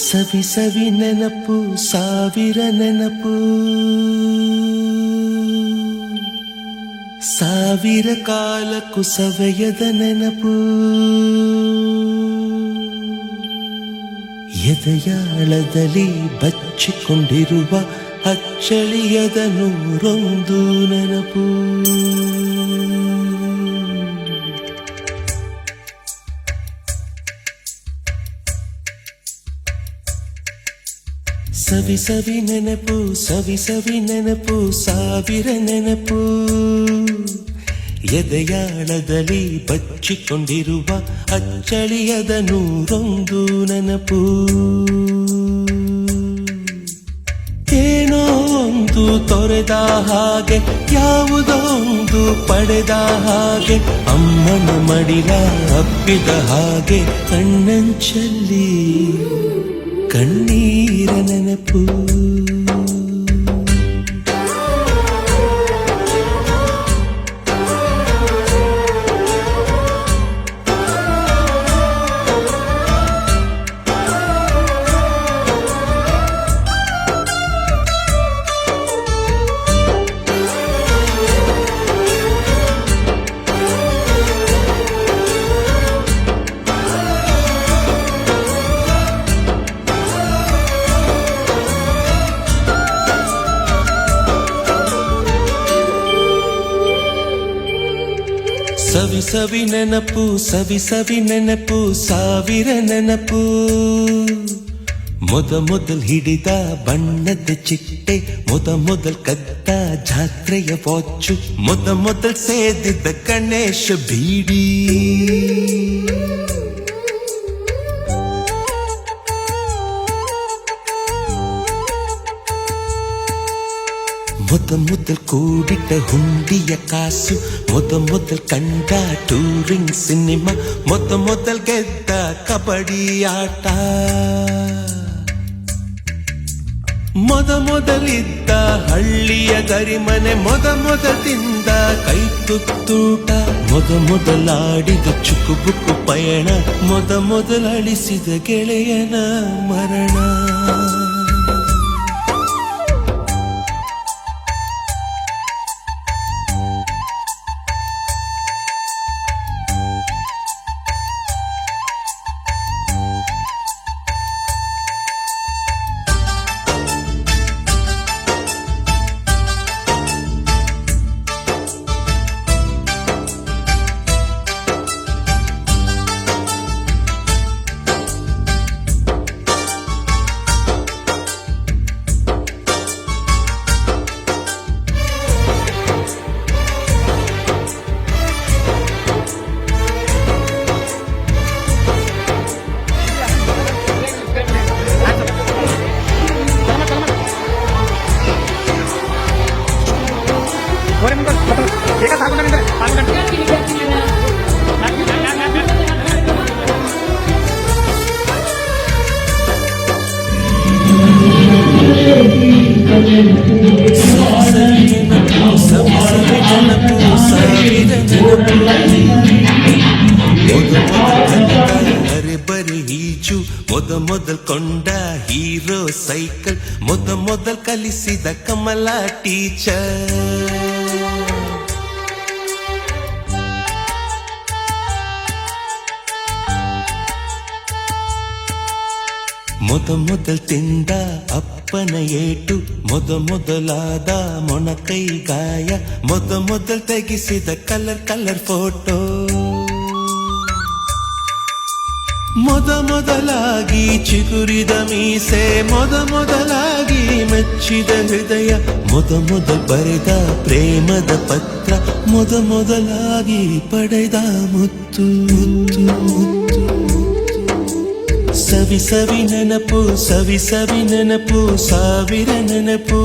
ಸವಿ ಸವಿ ನೆನಪು ಸಾವಿರ ನೆನಪು ಸಾವಿರ ಕಾಲಕ್ಕೂ ಸವೆಯದ ನೆನಪು ಎದೆಯಾಳದಲ್ಲಿ ಬಚ್ಚಿಕೊಂಡಿರುವ ಅಚ್ಚಳಿಯದ ನೂರೊಂದು ನೆನಪು ಸವಿ ಸವಿ ನೆನಪು ಸವಿ ಸವಿ ನೆನಪು ಸಾವಿರ ನೆನಪು ಎದೆಯಾಳದಲ್ಲಿ ಬಚ್ಚಿಕೊಂಡಿರುವ ಅಚ್ಚಳಿಯದ ನೂರೊಂದು ನೆನಪು ಏನೋ ಒಂದು ತೊರೆದ ಹಾಗೆ ಯಾವುದೋ ಒಂದು ಪಡೆದ ಹಾಗೆ ಅಮ್ಮನ ಮಡಿಲ ಅಪ್ಪಿದ ಹಾಗೆ ಕಣ್ಣಂಚಲ್ಲಿ ಕಣ್ಣೀರ ನೆನಪು ಸವಿ ಸವಿ ನೆನಪು ಸವಿ ಸವಿ ನೆನಪು ಸಾವಿರ ನೆನಪು ಮೊದಲ್ ಹಿಡಿದ ಬಣ್ಣದ ಚಿಟ್ಟೆ ಮೊದಲ್ ಕದ್ದ ಜಾತ್ರೆಯ ವಾಚು ಮೊದಲ್ ಸೇದಿದ್ದ ಗಣೇಶ ಬೀಡಿ ಮೊದಲ್ ಕೂಡಿಟ್ಟ ಹುಂಡಿಯ ಕಾಸು ಮೊದಲ್ ಕಂಡ ಟೂರಿಂಗ್ ಸಿನಿಮಾ ಮೊದಲ್ ಗೆದ್ದ ಕಬಡ್ಡಿ ಆಟ ಮೊದಲಿದ್ದ ಹಳ್ಳಿಯ ಗರಿಮನೆ ಮೊದಲ್ ತಿಂದ ಕೈ ತುತ್ತೂಟ ಮೊದಲಾಡಿದ ಚುಕುಬುಕು ಪಯಣ ಮೊದಲು ಅಳಿಸಿದ ಗೆಳೆಯನ ಮರಣ ಈಜು ಮೊದಲ್ ಕೊಂಡ ಹೀರೋ ಸೈಕಲ್ ಮೊದಲ್ ಕಲಿಸಿದ ಕಮಲ ಟೀಚರ್ ಮೊದಲ್ ತಿಂದ ಅಪ್ಪನ ಏಟು ಮೊದಲಾದ ಮೊಣಕೈ ಗಾಯ ಮೊದಲ್ ತೆಗೆಸಿದ ಕಲರ್ ಫೋಟೋ ಮೊದಲಾಗಿ ಚಿಗುರಿದ ಮೀಸೆ ಮೊದಲಾಗಿ ಮೆಚ್ಚಿದ ಹೃದಯ ಮೊದಲ್ ಬರೆದ ಪ್ರೇಮದ ಪತ್ರ ಮೊದಲಾಗಿ ಪಡೆದ ಮುತ್ತು ಸವಿ ಸವಿ ನೆನಪು ಸವಿ ಸವಿ ನೆನಪು ಸಾವಿರ ನೆನಪು